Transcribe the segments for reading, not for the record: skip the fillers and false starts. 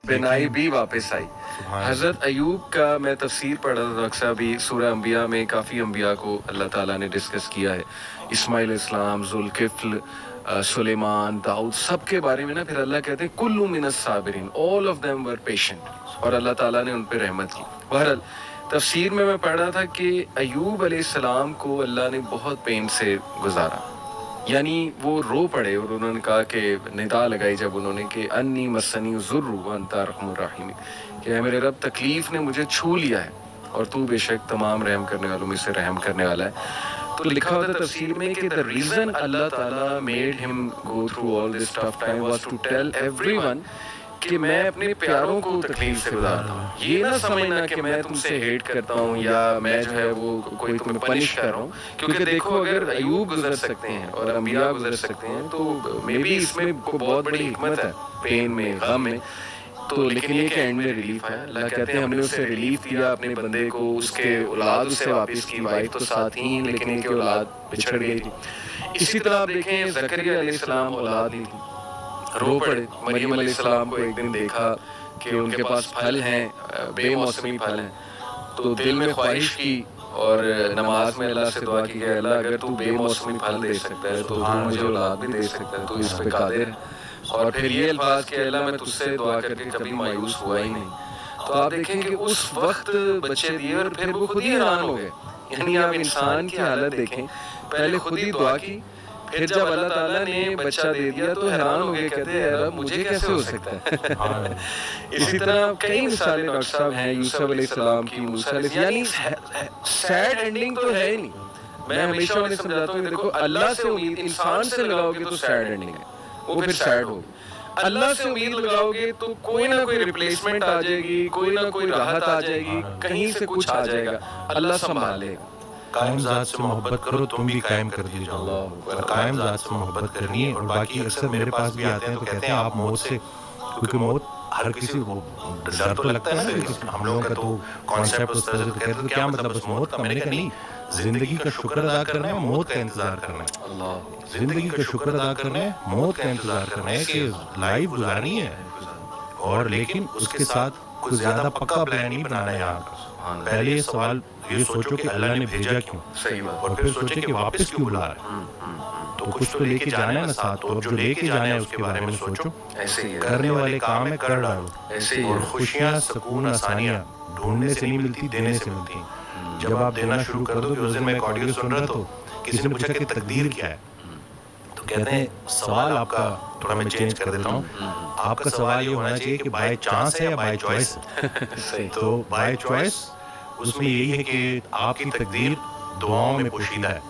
बिनाई भी वापस आई। हज़रत अयूब का मैं तफसीर पढ़ रहा था अक्सर भी, सूरह अंबिया में काफ़ी अंबिया को अल्लाह ताला ने डिस्कस किया है। इस्माइल इस्लाम, जुल्किफ्ल, सुलेमान, दाऊद, सब के बारे में ना फिर अल्लाह कहते हैं कुल्लु मिनस साबिरीन, all of them were patient, और अल्लाह ताला ने उन पर रहमत की। बहरहाल तफसीर में मैं पढ़ रहा था कि अयूब अलैहिस्सलाम को अल्लाह ने बहुत पेन से गुजारा, यानी वो रो पड़े और उन्होंने कहा कि निदा लगाई जब उन्होंने कि अन्नी मसनी ज़ुर्रु व अंता अरहमुर राहिमीन, कि है मेरे रब तकलीफ़ ने मुझे छू लिया है और तू बेशक तमाम रहम करने वालों में से रहम करने वाला है। तो लिखा होता है तफसीर में कि the reason Allah Taala made him go through all this tough time was to tell everyone कि मैं अपने प्यारों को तकलीफ से गुजारता हूँ। ये ना समझना कि मैं तुमसे हेट करता हूँ या मैं जो है वो कोई तुम्हें पनिश कर रहा हूँ, क्योंकि देखो अगर अयूब गुजर सकते हैं और अंबिया गुजर सकते हैं तो मे बी इसमें बहुत बड़ी हिकमत है, पेन में, गम में। तो लेकिन ये कि एंड में रिलीफ आया। अल्लाह कहते हैं हमने उसे रिलीफ दिया अपने बंदे को, उसके औलाद उसे वापस की, वाइफ तो साथ ही, लेकिन इनकी औलाद बिछड़ गई थी। इसी तरह आप देखें ज़करिया अलैहिस्सलाम औलाद नहीं थी, रो पड़े। मरियम अलैहिस्सलाम को एक दिन देखा कि उनके पास फल हैं, बेमौसमी फल हैं, तो दिल में ख्वाहिश की और नमाज में अल्लाह से दुआ की कि अल्लाह अगर तू बेमौसमी फल दे सकता है तो तू मुझे औलाद भी दे सकता है, तो इस पे कादिर है। और फिर ये अल्फाज कि अल्लाह मैं तुझसे दुआ करके कभी मायूस हुआ ही नहीं। तो आप देखें कि उस वक्त बच्चे दिए और फिर वो खुद ही हैरान हो गए। यानी आप इंसान की हालत देखें, पहले खुद ही दुआ की, फिर जब अल्लाह ताला ने बच्चा दे दिया तो हैरान हो गए, कहते हैं यार मुझे कैसे हो सकता है। इसी तरह कई मिसालें डॉक्टर साहब हैं, यूसुफ अलैहिस्सलाम की, मूसा यानी सैड एंडिंग तो है ही नहीं। मैं हमेशा उन्हें समझाता हूँ कि देखो अल्लाह से उम्मीद इंसान से लगाओगे तो सैड एंडिंग है, वो फिर सैड होगी। अल्लाह से उम्मीद लगाओगे तो कोई ना कोई रिप्लेसमेंट आ जाएगी, कोई ना कोई राहत आ जाएगी, कहीं से कुछ आ जाएगा, अल्लाह संभालेगा। कायम ज़ात से मोहब्बत करो तुम भी कायम कर दी जाओ, और कायम ज़ात से मोहब्बत करनी है। और बाकी अक्सर मेरे पास भी आते हैं तो कहते हैं आप मौत से, क्योंकि मौत हर किसी को डर तो लगता है ना, हम लोगों का तो कॉन्सेप्ट उस तरह से तो कहते हैं तो क्या मतलब बस मौत का। मैंने कहा नहीं, जिंदगी का शुक्र अदा करना है, मौत का इंतजार करना है। जिंदगी का शुक्र अदा करना है, मौत का इंतजार करना है कि लाइफ गुजारनी है, और लेकिन उसके साथ कुछ ज्यादा पक्का प्लान नहीं बनाना है। यहाँ पहले ये सवाल ये सोचो कि अल्लाह ने भेजा क्यों, सही बात। और फिर सोचे कि वापस क्यों बुला रहा है। तो कुछ तो लेके जाना है ना साथ, तो अब जो लेके जाना है उसके बारे में सोचो। ऐसे ही है, करने वाले काम है कर डालो। ऐसे ही और है। खुशियाँ, सुकून, आसानियाँ ढूंढने से नहीं मिलती, देने से मिलती हैं। जब आप देना शुरू कर दो, उस दिन मैं एक ऑडियो सुन रहा तो किसी ने पूछा कि तकदीर क्या है, तो कहते हैं सवाल आपका थोड़ा मैं चेंज कर देता हूँ, आपका सवाल ये होना चाहिए कि बाय चांस है या बाय चॉइस। तो बाय चॉइस उसमें यही है कि आपकी तकदीर दुआओं में पोशीदा है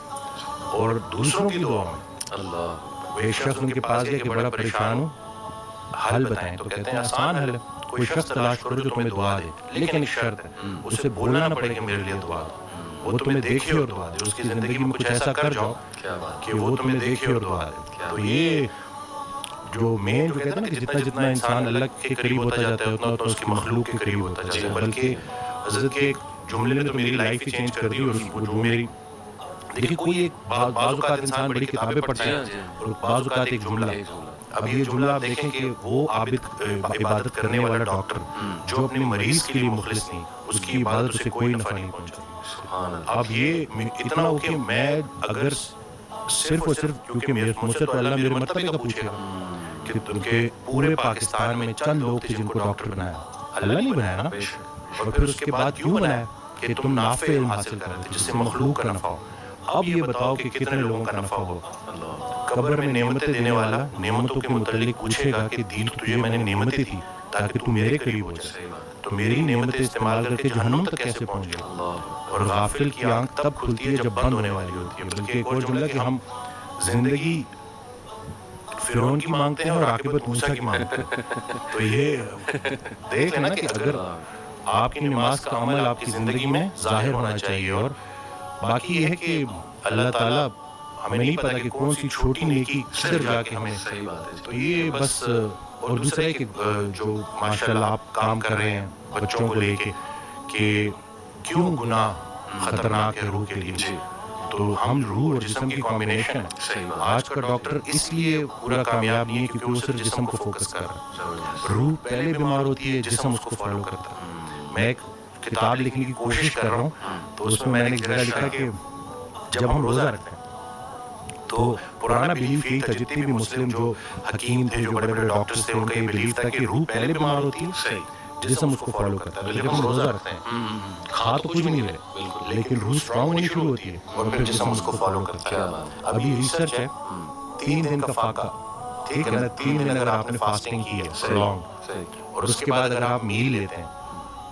और दूसरों की दुआओं में। अल्लाह। एक शख्स उनके पास गया कि बड़ा परेशान हूँ, हल बताएं। तो कहते हैं आसान हल है, कोई शख्स तलाश करो जो तुम्हें दुआ दे, लेकिन एक शर्त है, उसे बोलना ना पड़े कि मेरे लिए दुआ दो, वो तुम्हें देखे और दुआ दे। उसकी जिंदगी में कुछ ऐसा कर जाओ कि वो तुम्हें देखे और दुआ दे। तो ये जो मेन जो कहते हैं ना कि जितना जितना इंसान अल्लाह के करीब होता जाता है उतना उतना उसकी मखलूक के करीब होता जाता है। बल्कि हज़रत के एक जुमले ने तो मेरी लाइफ ही चेंज कर दी। और वो जो मेरी देखिए, कोई एक बाज़ औक़ात इंसान बड़ी किताबें पढ़ता है और बाज़ औक़ात एक जुमला। अब ये जुमला आप देखें कि वो आबिद इबादत करने वाला डॉक्टर जो अपने मरीज के लिए मुखलिस नहीं, उसकी इबादत उसे कोई नफा नहीं पहुंचा। अब ये इतना हो कि मैं अगर सिर्फ और सिर्फ क्योंकि मेरे मुझसे तो अल्लाह मेरे मर्तबे का पूछेगा कि तुमके पूरे पाकिस्तान में चंद लोग थे जिनको डॉक्टर बनाया, अल्लाह नहीं बनाया ना। और फिर उसके बाद यूं बनाया कि तुम नाफे इल्म हासिल कर रहे थे जिससे मखलूक का नफा हो। अब ये बताओ कि कितने लोगों का नफा हो। कब्र में नेमतें देने वाला नेमतों के मुतालिक पूछेगा कि दी तो तुझे मैंने नेमतें थी ताकि तू मेरे करीब हो जाए, तो मेरी नेमतें इस्तेमाल करके जहन्नुम तक कैसे पहुंच गया। और गाफिल की आंख तब खुलती है जब बंद होने वाली होती है। बल्कि एक और जुमला कि हम जिंदगी फिरौन की मांगते हैं और आकिबत मूसा की मांगते हैं। तो ये देख लेना कि अगर आपकी नमाज का अमल आपकी जिंदगी में जाहिर होना चाहिए। और बाकी ये है कि अल्लाह ताला, हमें नहीं पता कि कौन सी छोटी नेकी किधर जाके हमें, सही बात है। तो ये बस। और दूसरा है कि जो माशाल्लाह आप काम कर रहे हैं बच्चों को लेके कि क्यों गुनाह खतरनाक है रूह के लिए, تو ہم روح اور جسم کی کمبینیشن ہے. صحیح بات. آج کا ڈاکٹر اس لیے پورا کامیاب نہیں ہے کیونکہ وہ صرف جسم کو فوکس کر رہا ہے. روح پہلے بیمار ہوتی ہے, جسم اس کو فالو کرتا ہے. میں ایک کتاب لکھنے کی کوشش کر رہا ہوں, تو اس میں نے ایک جگہ لکھا کہ جب ہم روزہ رکھتے ہیں تو پرانا بلیف یہی تھا, جتنے بھی مسلم جو حکیم تھے, جو بڑے بڑے ڈاکٹرز تھے, ان کا یہ بلیف تھا کہ روح پہلے بیمار ہوتی ہے, جسم اس کو فالو کرتا ہے. جب ہم روزہ رکھتے ہیں کھا تو کچھ نہیں رہے, لیکن روح اسٹرانگ ہونی شروع ہوتی ہے اور پھر جسم اس کو فالو کرتا ہے. ابھی ریسرچ ہے 3 دن کا فاقہ, ٹھیک ہے نا, 3 دن اگر آپ نے فاسٹنگ کی ہے لانگ, اور اس کے بعد اگر آپ میل لیتے ہیں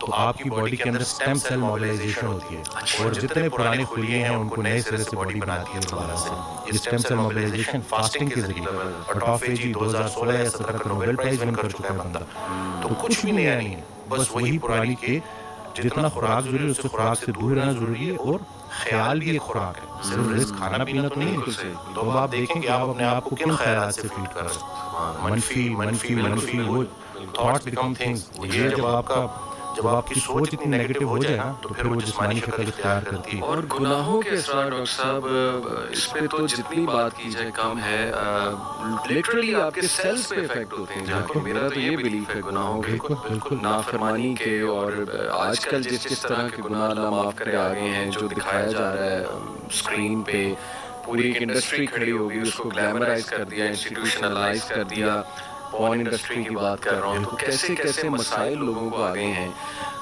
تو آپ کی باڈی کے اندر اسٹیم سیل موبلائزیشن ہوتی ہے, اور جتنے پرانے خلیے ہیں ان کو نئے سرے سے باڈی بناتی ہے دوبارہ سے. یہ اسٹیم سیل موبلائزیشن فاسٹنگ کے ذریعے, آٹوفیجی 2016 یا 17 کا نوبل پرائز ون کر چکا ہے بندہ. تو کچھ بھی نیا نہیں ہے, بس وہی پرانی کے جتنا خوراک ضروری ہے اس سے خوراک سے دور رہنا ضروری ہے, اور خیال بھی ایک خوراک ہے, صرف رزق کھانا پینا تو نہیں ہے. تو اب آپ دیکھیں کہ آپ اپنے آپ کو کن خیالات سے فیڈ کر رہے ہیں, منفی منفی منفی, وہ تھاٹس بیکم تھنگز. یہ جب آپ کی سوچ اتنی نیگیٹو ہو جائے نا, تو پھر وہ جسمانی شکل اختیار کرتی ہے. اور گناہوں کے اثرات ڈاکٹر صاحب, اس پہ تو جتنی بات کی جائے کم ہے. لٹرلی آپ کے سیلز پہ افیکٹ ہوتے ہیں جا کے. میرا تو یہ بلیف ہے گناہوں کے, نافرمانی کے, اور آج کل جس طرح کے گناہ اللہ معاف کرے آ گئے ہیں, جو دکھایا جا رہا ہے اسکرین پہ, پوری ایک انڈسٹری کھڑی ہوگی, اس کو گلیمرائز کر دیا, انسٹیٹیوشنلائز کر دیا. پورن انڈسٹری کی بات کر رہا ہوں, تو کیسے کیسے مسائل لوگوں کو آ گئے ہیں.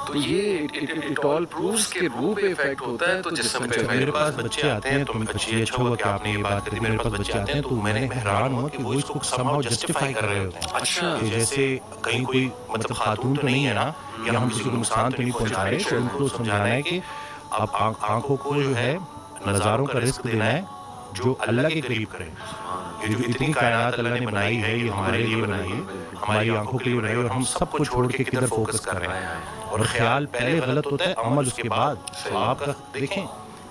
تو یہ اٹ آل پرووز کہ روح پہ افیکٹ ہوتا ہے تو جسم پہ. میرے پاس بچے آتے ہیں, تو اچھا ہوا کہ آپ نے یہ بات کری. میرے پاس بچے آتے ہیں تو میں نے حیران ہوا کہ وہ اس کو somehow جسٹیفائی کر رہے ہوتے ہیں. اچھا, کہ جیسے کہیں کوئی مطلب خاتون تو نہیں ہے نا, یا ہم کسی کو نقصان تو نہیں پہنچا رہے, تو ان کو سمجھانا ہے کہ اب آنکھوں کو جو ہے نظاروں کا رزق دینا ہے جو اللہ کے قریب کرے. یہ جو اتنی کائنات اللہ نے بنائی ہے, یہ ہمارے لیے بنائی ہے, ہماری آنکھوں کے لیے بنائی ہے, اور ہم سب کو چھوڑ کے کدھر فوکس کر رہے ہیں. اور خیال پہلے غلط ہوتا ہے, عمل اس کے بعد. تو آپ کا دیکھیں,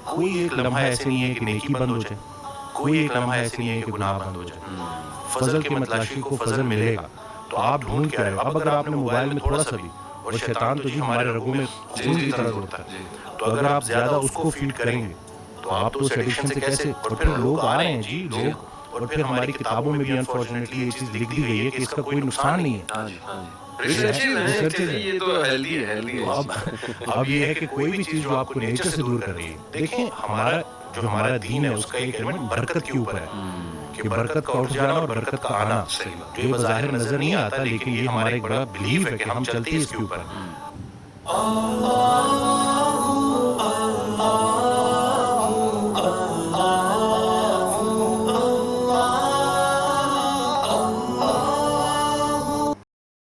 کوئی ایک لمحہ ایسے نہیں ہے کہ نیکی بند ہو جائے, کوئی ایک لمحہ ایسے نہیں ہے کہ گناہ بند ہو جائے. فضل کے متلاشی کو فضل ملے گا, تو آپ ڈھونڈ کے آئے ہو. اب اگر آپ نے موبائل میں تھوڑا سا بھی, اور شیطان تو جی ہمارے رگوں میں خون کی طرح دوڑتا ہے, تو اگر آپ زیادہ اس کو فیڈ کریں گے تو آپ تو اس ایڈکشن سے کیسے. اور پھر لوگ آ رہے ہیں جی, لوگ, اور پھر ہماری کتابوں میں بھی انفارچونیٹلی یہ چیز لکھ دی گئی ہے کہ اس کا کوئی نقصان نہیں ہے. یہ تو ہیلدی ہے. اب یہ ہے کہ کوئی بھی چیز جو آپ کو نیچر سے دور کر رہی ہے, دیکھیں ہمارا دین ہے, اس کا ایک ایلیمنٹ برکت کے اوپر ہے, کہ برکت کا اٹھ جانا اور برکت کا آنا. جو یہ بظاہر نظر نہیں آتا, لیکن یہ ہمارا ایک بڑا بلیف ہے کہ ہم چلتے ہیں اس کے اوپر.